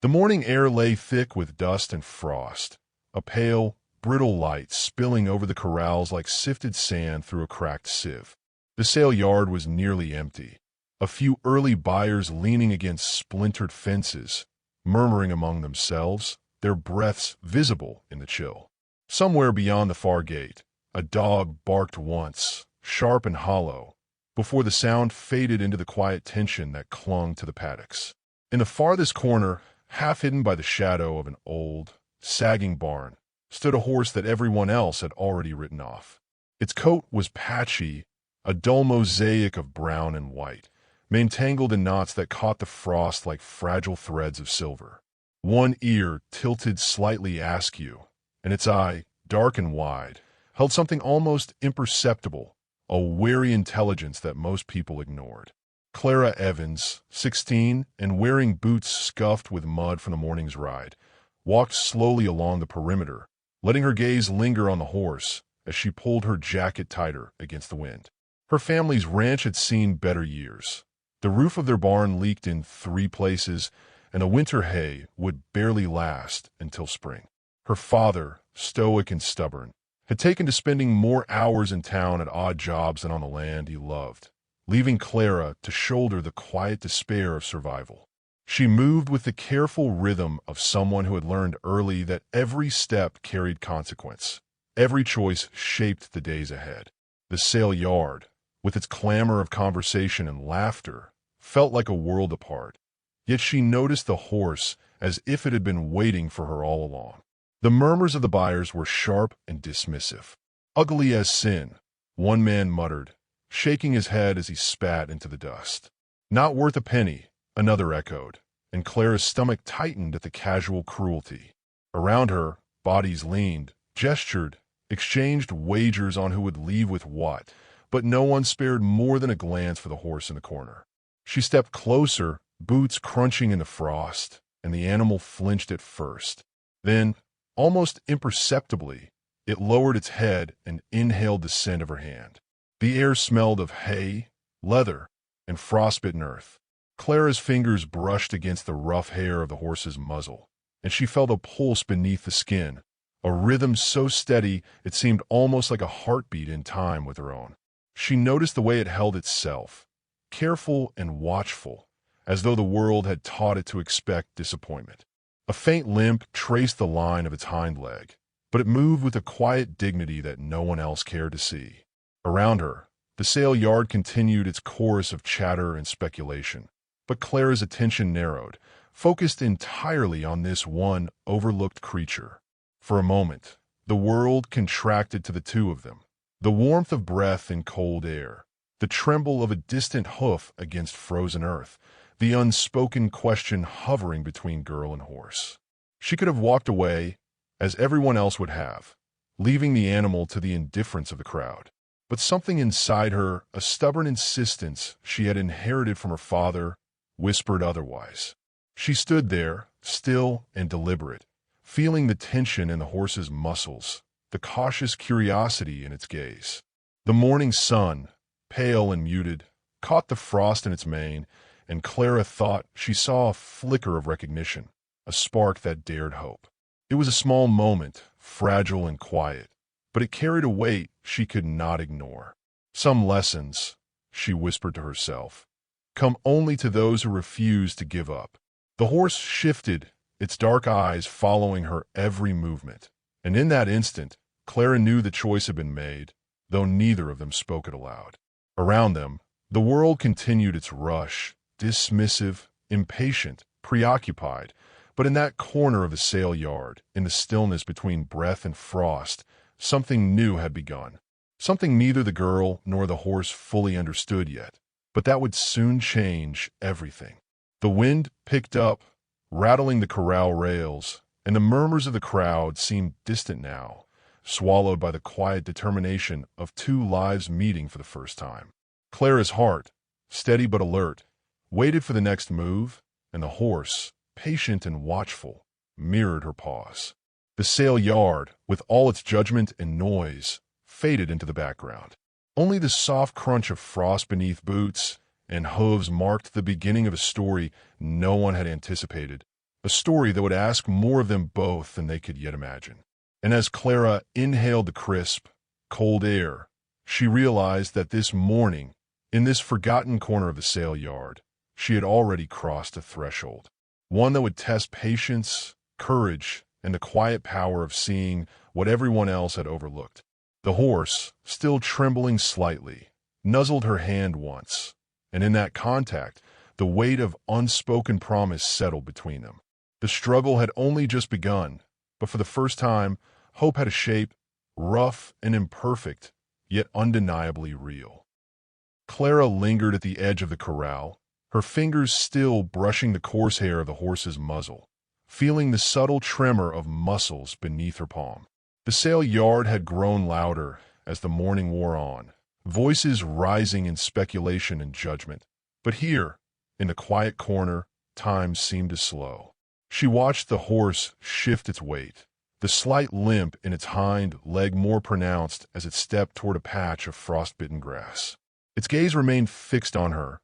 The morning air lay thick with dust and frost, a pale, brittle light spilling over the corrals like sifted sand through a cracked sieve. The sale yard was nearly empty, a few early buyers leaning against splintered fences, murmuring among themselves, their breaths visible in the chill. Somewhere beyond the far gate, a dog barked once, sharp and hollow, before the sound faded into the quiet tension that clung to the paddocks. In the farthest corner, half hidden by the shadow of an old, sagging barn, stood a horse that everyone else had already written off. Its coat was patchy, a dull mosaic of brown and white, mantangled in knots that caught the frost like fragile threads of silver. One ear tilted slightly askew, and its eye, dark and wide, held something almost imperceptible, a wary intelligence that most people ignored. Clara Evans, 16, and wearing boots scuffed with mud from the morning's ride, walked slowly along the perimeter, letting her gaze linger on the horse as she pulled her jacket tighter against the wind. Her family's ranch had seen better years. The roof of their barn leaked in 3 places, and the winter hay would barely last until spring. Her father, stoic and stubborn, had taken to spending more hours in town at odd jobs than on the land he loved, leaving Clara to shoulder the quiet despair of survival. She moved with the careful rhythm of someone who had learned early that every step carried consequence. Every choice shaped the days ahead. The sale yard, with its clamor of conversation and laughter, felt like a world apart. Yet she noticed the horse as if it had been waiting for her all along. The murmurs of the buyers were sharp and dismissive. "Ugly as sin," one man muttered, shaking his head as he spat into the dust. "Not worth a penny," another echoed, and Clara's stomach tightened at the casual cruelty. Around her, bodies leaned, gestured, exchanged wagers on who would leave with what, but no one spared more than a glance for the horse in the corner. She stepped closer, boots crunching in the frost, and the animal flinched at first. Then, almost imperceptibly, it lowered its head and inhaled the scent of her hand. The air smelled of hay, leather, and frostbitten earth. Clara's fingers brushed against the rough hair of the horse's muzzle, and she felt a pulse beneath the skin, a rhythm so steady it seemed almost like a heartbeat in time with her own. She noticed the way it held itself, careful and watchful, as though the world had taught it to expect disappointment. A faint limp traced the line of its hind leg, but it moved with a quiet dignity that no one else cared to see. Around her, the sale yard continued its chorus of chatter and speculation, but Clara's attention narrowed, focused entirely on this one overlooked creature. For a moment, the world contracted to the two of them. The warmth of breath in cold air, the tremble of a distant hoof against frozen earth, the unspoken question hovering between girl and horse. She could have walked away, as everyone else would have, leaving the animal to the indifference of the crowd. But something inside her, a stubborn insistence she had inherited from her father, whispered otherwise. She stood there, still and deliberate, feeling the tension in the horse's muscles, the cautious curiosity in its gaze. The morning sun, pale and muted, caught the frost in its mane, and Clara thought she saw a flicker of recognition, a spark that dared hope. It was a small moment, fragile and quiet, but it carried a weight she could not ignore. Some lessons, she whispered to herself, come only to those who refuse to give up. The horse shifted, its dark eyes following her every movement, and in that instant, Clara knew the choice had been made, though neither of them spoke it aloud. Around them, the world continued its rush, dismissive, impatient, preoccupied, but in that corner of the sale yard, in the stillness between breath and frost, something new had begun. Something neither the girl nor the horse fully understood yet, but that would soon change everything. The wind picked up, rattling the corral rails, and the murmurs of the crowd seemed distant now, swallowed by the quiet determination of two lives meeting for the first time. Clara's heart, steady but alert, waited for the next move, and the horse, patient and watchful, mirrored her pause. The sale yard, with all its judgment and noise, faded into the background. Only the soft crunch of frost beneath boots and hooves marked the beginning of a story no one had anticipated, a story that would ask more of them both than they could yet imagine. And as Clara inhaled the crisp, cold air, she realized that this morning, in this forgotten corner of the sale yard, she had already crossed a threshold, one that would test patience, courage, and the quiet power of seeing what everyone else had overlooked. The horse, still trembling slightly, nuzzled her hand once, and in that contact, the weight of unspoken promise settled between them. The struggle had only just begun, but for the first time, hope had a shape, rough and imperfect, yet undeniably real. Clara lingered at the edge of the corral, her fingers still brushing the coarse hair of the horse's muzzle, feeling the subtle tremor of muscles beneath her palm. The sale yard had grown louder as the morning wore on, voices rising in speculation and judgment. But here, in the quiet corner, time seemed to slow. She watched the horse shift its weight, the slight limp in its hind leg more pronounced as it stepped toward a patch of frost-bitten grass. Its gaze remained fixed on her,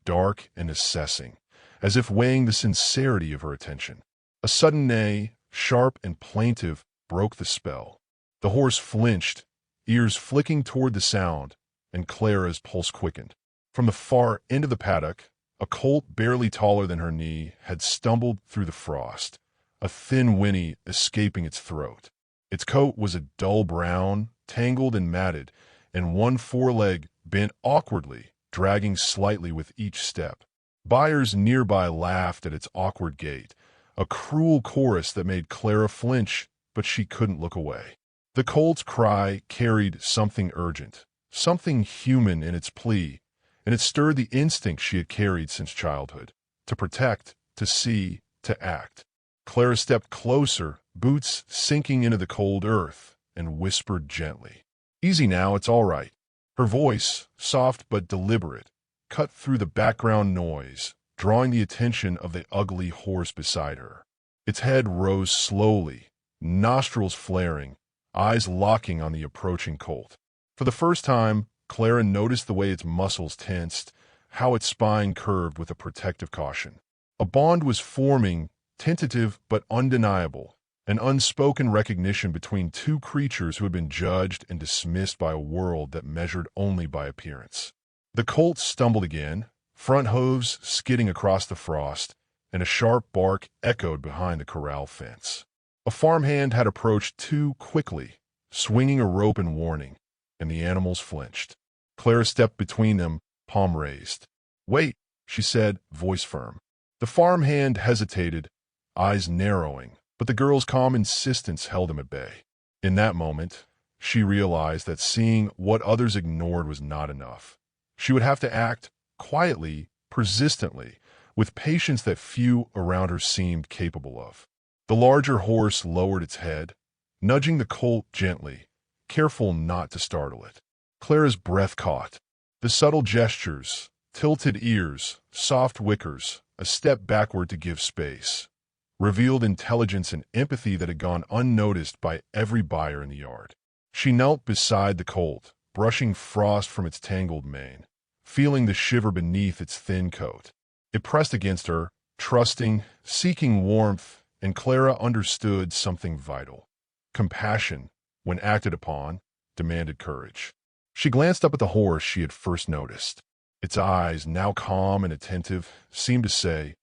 dark and assessing, as if weighing the sincerity of her attention. A sudden neigh, sharp and plaintive, broke the spell. The horse flinched, ears flicking toward the sound, and Clara's pulse quickened. From the far end of the paddock, a colt barely taller than her knee had stumbled through the frost, a thin whinny escaping its throat. Its coat was a dull brown, tangled and matted, and one foreleg bent awkwardly, dragging slightly with each step. Buyers nearby laughed at its awkward gait, a cruel chorus that made Clara flinch, but she couldn't look away. The colt's cry carried something urgent, something human in its plea, and it stirred the instinct she had carried since childhood, to protect, to see, to act. Clara stepped closer, boots sinking into the cold earth, and whispered gently, "Easy now, it's all right." Her voice, soft but deliberate, cut through the background noise, drawing the attention of the ugly horse beside her. Its head rose slowly, nostrils flaring, eyes locking on the approaching colt. For the first time, Clara noticed the way its muscles tensed, how its spine curved with a protective caution. A bond was forming, tentative but undeniable, an unspoken recognition between two creatures who had been judged and dismissed by a world that measured only by appearance. The colt stumbled again, front hooves skidding across the frost, and a sharp bark echoed behind the corral fence. A farmhand had approached too quickly, swinging a rope in warning, and the animals flinched. Clara stepped between them, palm raised. "Wait," she said, voice firm. The farmhand hesitated, eyes narrowing, but the girl's calm insistence held him at bay. In that moment, she realized that seeing what others ignored was not enough. She would have to act quietly, persistently, with patience that few around her seemed capable of. The larger horse lowered its head, nudging the colt gently, careful not to startle it. Clara's breath caught. The subtle gestures, tilted ears, soft wickers, a step backward to give space, revealed intelligence and empathy that had gone unnoticed by every buyer in the yard. She knelt beside the colt, brushing frost from its tangled mane, feeling the shiver beneath its thin coat. It pressed against her, trusting, seeking warmth, and Clara understood something vital. Compassion, when acted upon, demanded courage. She glanced up at the horse she had first noticed. Its eyes, now calm and attentive, seemed to say,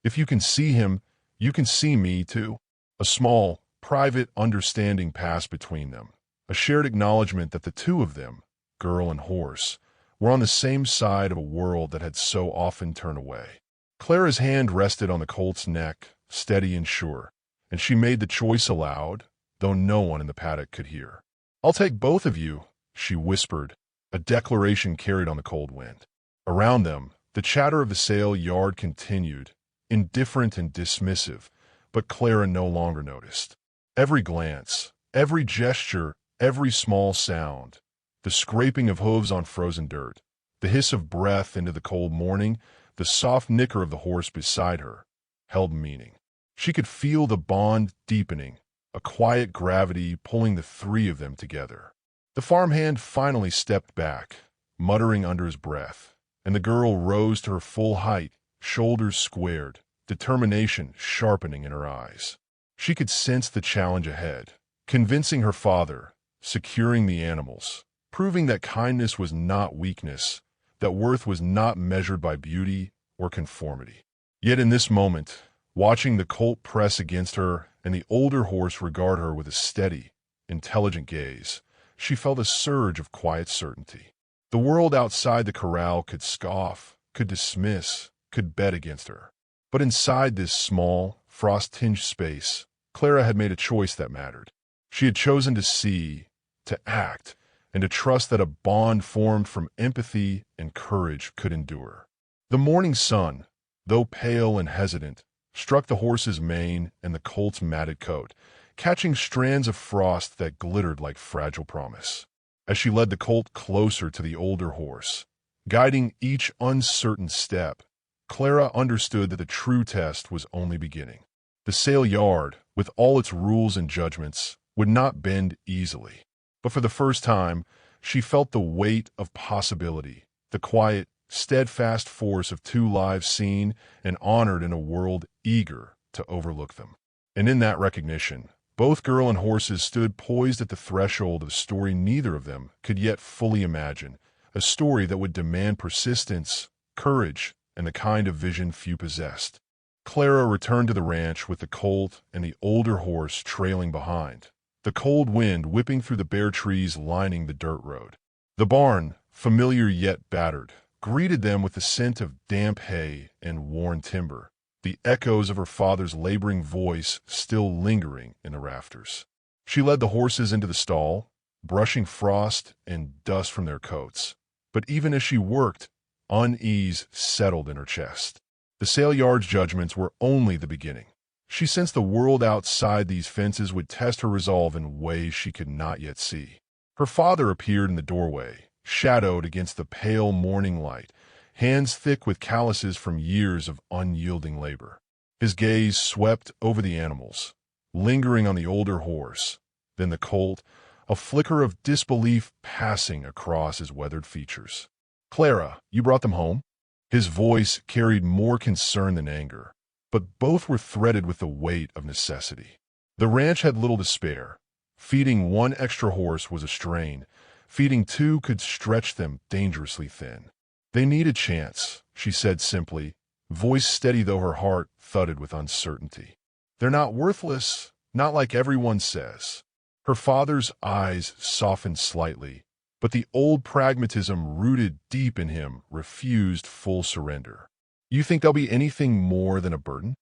"If you can see him, you can see me too." A small, private understanding passed between them, a shared acknowledgement that the two of them, girl and horse, were on the same side of a world that had so often turned away. Clara's hand rested on the colt's neck, steady and sure, and she made the choice aloud, though no one in the paddock could hear. "I'll take both of you," she whispered, a declaration carried on the cold wind. Around them, the chatter of the sale yard continued, indifferent and dismissive, but Clara no longer noticed. Every glance, every gesture, every small sound, the scraping of hooves on frozen dirt, the hiss of breath into the cold morning, the soft nicker of the horse beside her, held meaning. She could feel the bond deepening, a quiet gravity pulling the three of them together. The farmhand finally stepped back, muttering under his breath, and the girl rose to her full height, shoulders squared, determination sharpening in her eyes. She could sense the challenge ahead, convincing her father, securing the animals, proving that kindness was not weakness, that worth was not measured by beauty or conformity. Yet in this moment, watching the colt press against her and the older horse regard her with a steady, intelligent gaze, she felt a surge of quiet certainty. The world outside the corral could scoff, could dismiss, could bet against her. But inside this small, frost-tinged space, Clara had made a choice that mattered. She had chosen to see, to act, and to trust that a bond formed from empathy and courage could endure. The morning sun, though pale and hesitant, struck the horse's mane and the colt's matted coat, catching strands of frost that glittered like fragile promise. As she led the colt closer to the older horse, guiding each uncertain step, Clara understood that the true test was only beginning. The sale yard, with all its rules and judgments, would not bend easily. But for the first time, she felt the weight of possibility, the quiet, steadfast force of two lives seen and honored in a world eager to overlook them. And in that recognition, both girl and horses stood poised at the threshold of a story neither of them could yet fully imagine, a story that would demand persistence, courage, and the kind of vision few possessed. Clara returned to the ranch with the colt and the older horse trailing behind, the cold wind whipping through the bare trees lining the dirt road. The barn, familiar yet battered, greeted them with the scent of damp hay and worn timber, the echoes of her father's laboring voice still lingering in the rafters. She led the horses into the stall, brushing frost and dust from their coats. But even as she worked, unease settled in her chest. The sale yard's judgments were only the beginning. She sensed the world outside these fences would test her resolve in ways she could not yet see. Her father appeared in the doorway, shadowed against the pale morning light, hands thick with calluses from years of unyielding labor. His gaze swept over the animals, lingering on the older horse, then the colt, a flicker of disbelief passing across his weathered features. "Clara, you brought them home?" His voice carried more concern than anger, but both were threaded with the weight of necessity. The ranch had little to spare. Feeding one extra horse was a strain. Feeding two could stretch them dangerously thin. "They need a chance," she said simply, voice steady though her heart thudded with uncertainty. "They're not worthless, not like everyone says." Her father's eyes softened slightly, but the old pragmatism rooted deep in him refused full surrender. "You think they'll be anything more than a burden?"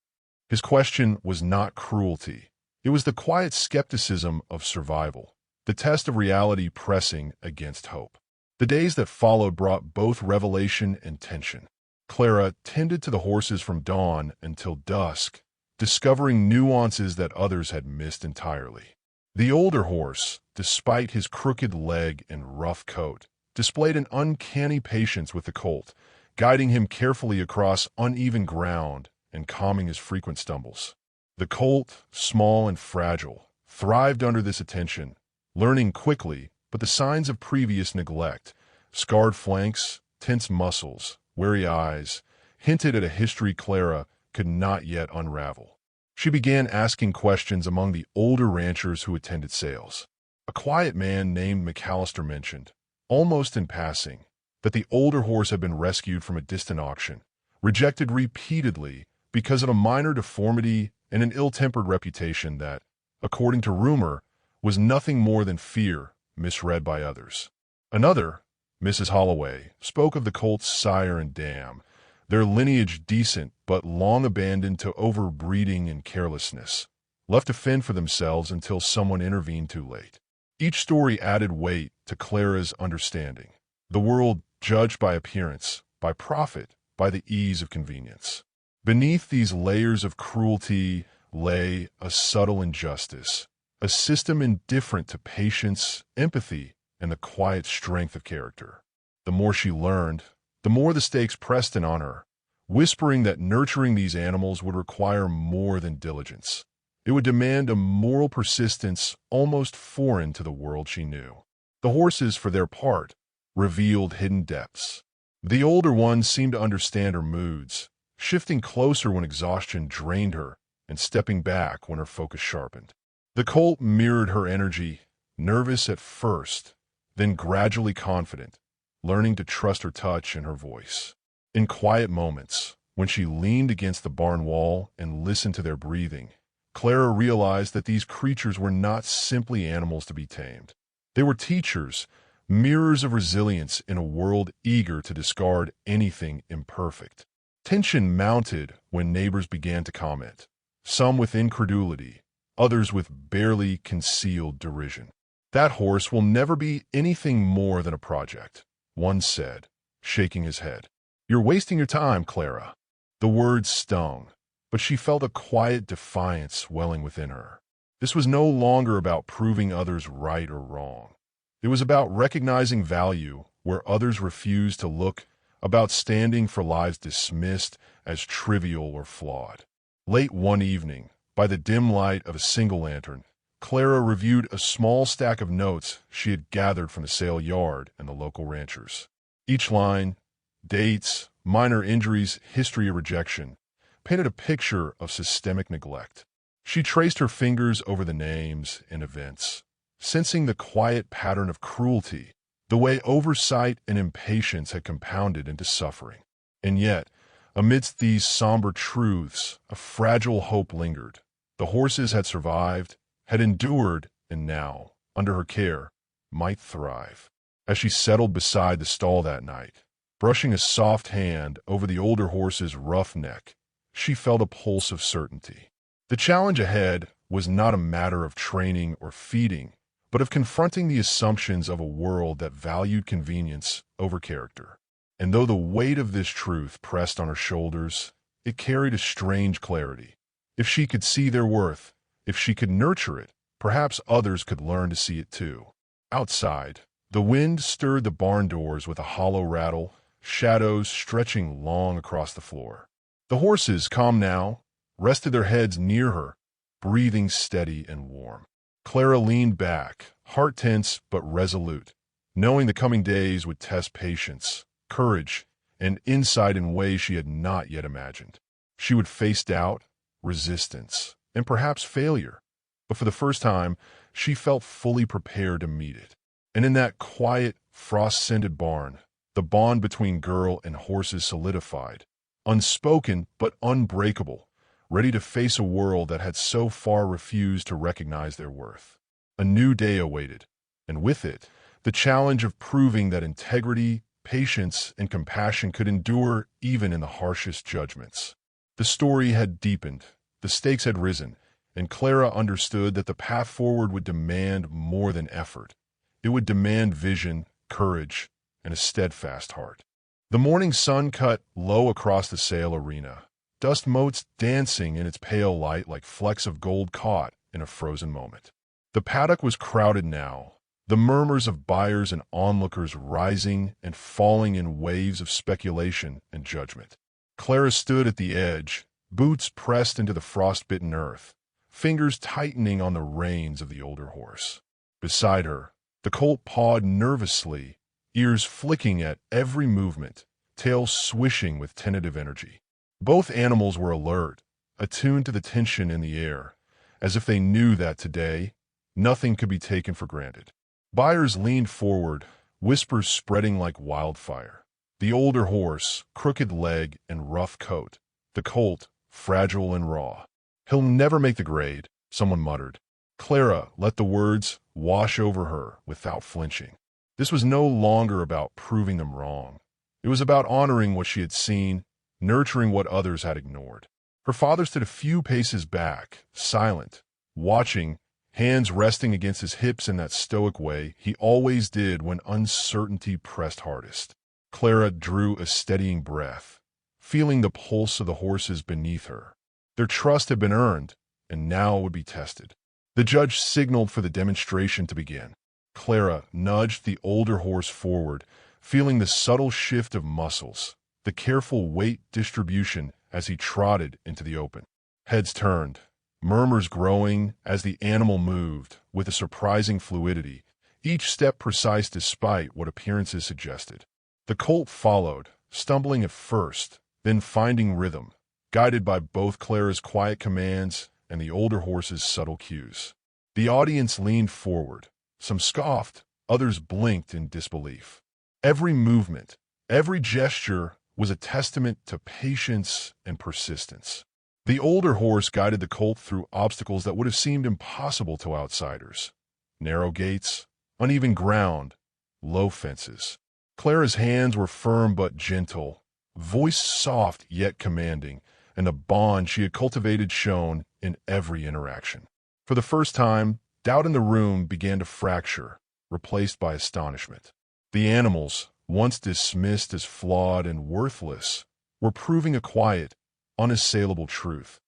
His question was not cruelty. It was the quiet skepticism of survival, the test of reality pressing against hope. The days that followed brought both revelation and tension. Clara tended to the horses from dawn until dusk, discovering nuances that others had missed entirely. The older horse, despite his crooked leg and rough coat, displayed an uncanny patience with the colt, guiding him carefully across uneven ground and calming his frequent stumbles. The colt, small and fragile, thrived under this attention, learning quickly, but the signs of previous neglect, scarred flanks, tense muscles, wary eyes, hinted at a history Clara could not yet unravel. She began asking questions among the older ranchers who attended sales. A quiet man named McAllister mentioned, almost in passing, that the older horse had been rescued from a distant auction, rejected repeatedly because of a minor deformity and an ill-tempered reputation that, according to rumor, was nothing more than fear misread by others. Another, Mrs. Holloway, spoke of the colt's sire and dam, their lineage decent but long abandoned to overbreeding and carelessness, left to fend for themselves until someone intervened too late. Each story added weight to Clara's understanding. The world judged by appearance, by profit, by the ease of convenience. Beneath these layers of cruelty lay a subtle injustice, a system indifferent to patience, empathy, and the quiet strength of character. The more she learned, the more the stakes pressed in on her, whispering that nurturing these animals would require more than diligence. It would demand a moral persistence almost foreign to the world she knew. The horses, for their part, revealed hidden depths. The older ones seemed to understand her moods, shifting closer when exhaustion drained her and stepping back when her focus sharpened. The colt mirrored her energy, nervous at first, then gradually confident, learning to trust her touch and her voice. In quiet moments, when she leaned against the barn wall and listened to their breathing, Clara realized that these creatures were not simply animals to be tamed. They were teachers, mirrors of resilience in a world eager to discard anything imperfect. Tension mounted when neighbors began to comment, some with incredulity, others with barely concealed derision. "That horse will never be anything more than a project," one said, shaking his head. "You're wasting your time, Clara." The words stung, but she felt a quiet defiance welling within her. This was no longer about proving others right or wrong. It was about recognizing value where others refused to look, about standing for lives dismissed as trivial or flawed. Late one evening, by the dim light of a single lantern, Clara reviewed a small stack of notes she had gathered from the sale yard and the local ranchers. Each line, dates, minor injuries, history of rejection, painted a picture of systemic neglect. She traced her fingers over the names and events, sensing the quiet pattern of cruelty, the way oversight and impatience had compounded into suffering. And yet, amidst these somber truths, a fragile hope lingered. The horses had survived, had endured, and now, under her care, might thrive. As she settled beside the stall that night, brushing a soft hand over the older horse's rough neck, she felt a pulse of certainty. The challenge ahead was not a matter of training or feeding, but of confronting the assumptions of a world that valued convenience over character. And though the weight of this truth pressed on her shoulders, it carried a strange clarity. If she could see their worth, if she could nurture it, perhaps others could learn to see it too. Outside, the wind stirred the barn doors with a hollow rattle, shadows stretching long across the floor. The horses, calm now, rested their heads near her, breathing steady and warm. Clara leaned back, heart tense but resolute, knowing the coming days would test patience, courage, and insight in ways she had not yet imagined. She would face doubt, resistance, and perhaps failure, but for the first time, she felt fully prepared to meet it. And in that quiet, frost-scented barn, the bond between girl and horses solidified, unspoken but unbreakable, ready to face a world that had so far refused to recognize their worth. A new day awaited, and with it, the challenge of proving that integrity, patience, and compassion could endure even in the harshest judgments. The story had deepened, the stakes had risen, and Clara understood that the path forward would demand more than effort. It would demand vision, courage, and a steadfast heart. The morning sun cut low across the sale arena, dust motes dancing in its pale light like flecks of gold caught in a frozen moment. The paddock was crowded now, the murmurs of buyers and onlookers rising and falling in waves of speculation and judgment. Clara stood at the edge, boots pressed into the frost-bitten earth, fingers tightening on the reins of the older horse. Beside her, the colt pawed nervously, ears flicking at every movement, tail swishing with tentative energy. Both animals were alert, attuned to the tension in the air, as if they knew that today, nothing could be taken for granted. Buyers leaned forward, whispers spreading like wildfire. The older horse, crooked leg and rough coat. The colt, fragile and raw. "He'll never make the grade," someone muttered. Clara let the words wash over her without flinching. This was no longer about proving them wrong. It was about honoring what she had seen, nurturing what others had ignored. Her father stood a few paces back, silent, watching, hands resting against his hips in that stoic way he always did when uncertainty pressed hardest. Clara drew a steadying breath, feeling the pulse of the horses beneath her. Their trust had been earned, and now it would be tested. The judge signaled for the demonstration to begin. Clara nudged the older horse forward, feeling the subtle shift of muscles, the careful weight distribution as he trotted into the open. Heads turned, murmurs growing as the animal moved with a surprising fluidity, each step precise despite what appearances suggested. The colt followed, stumbling at first, then finding rhythm, guided by both Clara's quiet commands and the older horse's subtle cues. The audience leaned forward. Some scoffed, others blinked in disbelief. Every movement, every gesture was a testament to patience and persistence. The older horse guided the colt through obstacles that would have seemed impossible to outsiders. Narrow gates, uneven ground, low fences. Clara's hands were firm but gentle, voice soft yet commanding, and the bond she had cultivated shone in every interaction. For the first time, doubt in the room began to fracture, replaced by astonishment. The animals, once dismissed as flawed and worthless, were proving a quiet, unassailable truth.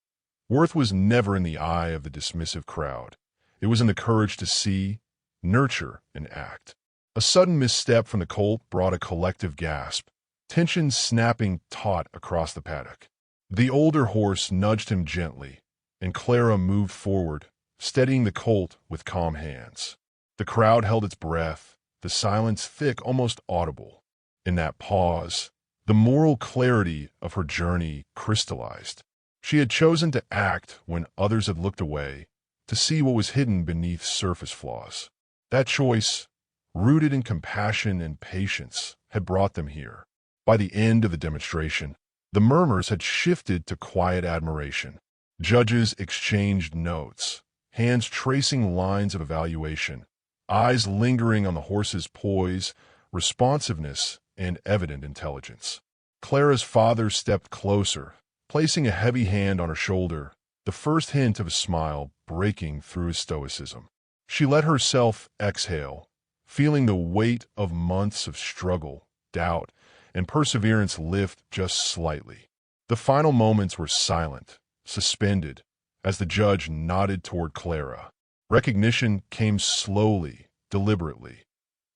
Worth was never in the eye of the dismissive crowd. It was in the courage to see, nurture, and act. A sudden misstep from the colt brought a collective gasp, tension snapping taut across the paddock. The older horse nudged him gently, and Clara moved forward, steadying the colt with calm hands. The crowd held its breath, the silence thick, almost audible. In that pause, the moral clarity of her journey crystallized. She had chosen to act when others had looked away, to see what was hidden beneath surface flaws. That choice, rooted in compassion and patience, had brought them here. By the end of the demonstration, the murmurs had shifted to quiet admiration. Judges exchanged notes, hands tracing lines of evaluation, eyes lingering on the horse's poise, responsiveness, and evident intelligence. Clara's father stepped closer, placing a heavy hand on her shoulder, the first hint of a smile breaking through his stoicism. She let herself exhale, feeling the weight of months of struggle, doubt, and perseverance lift just slightly. The final moments were silent, suspended, as the judge nodded toward Clara. Recognition came slowly, deliberately.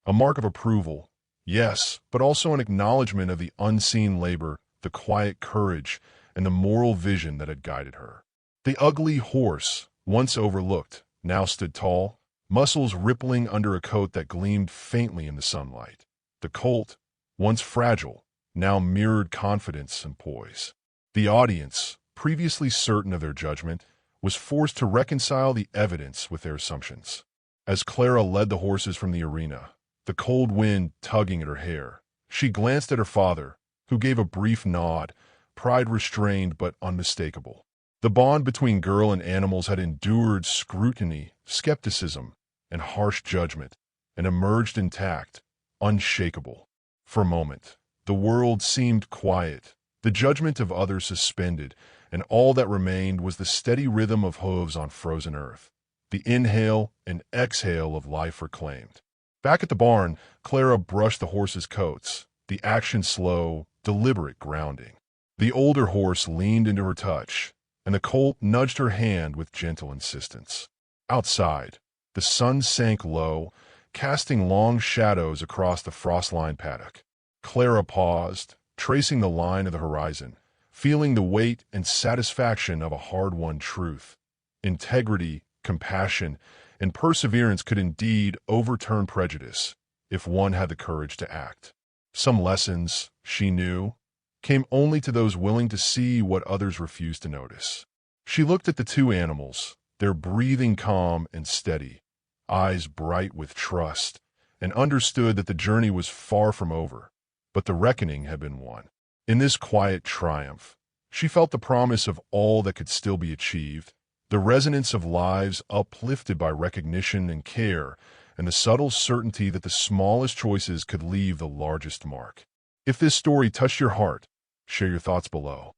A mark of approval, yes, but also an acknowledgement of the unseen labor, the quiet courage, and the moral vision that had guided her. The ugly horse, once overlooked, now stood tall, muscles rippling under a coat that gleamed faintly in the sunlight. The colt, once fragile, now mirrored confidence and poise. The audience, previously certain of their judgment, was forced to reconcile the evidence with their assumptions. As Clara led the horses from the arena, the cold wind tugging at her hair, she glanced at her father, who gave a brief nod, pride restrained but unmistakable. The bond between girl and animals had endured scrutiny, skepticism, and harsh judgment, and emerged intact, unshakable. For a moment, the world seemed quiet, the judgment of others suspended, and all that remained was the steady rhythm of hooves on frozen earth, the inhale and exhale of life reclaimed. Back at the barn, Clara brushed the horses' coats, the action slow, deliberate grounding. The older horse leaned into her touch, and the colt nudged her hand with gentle insistence. Outside, the sun sank low, casting long shadows across the frost-lined paddock. Clara paused, tracing the line of the horizon, feeling the weight and satisfaction of a hard-won truth. Integrity, compassion, and perseverance could indeed overturn prejudice if one had the courage to act. Some lessons, she knew, came only to those willing to see what others refused to notice. She looked at the two animals, their breathing calm and steady, eyes bright with trust, and understood that the journey was far from over, but the reckoning had been won. In this quiet triumph, she felt the promise of all that could still be achieved, the resonance of lives uplifted by recognition and care, and the subtle certainty that the smallest choices could leave the largest mark. If this story touched your heart, share your thoughts below.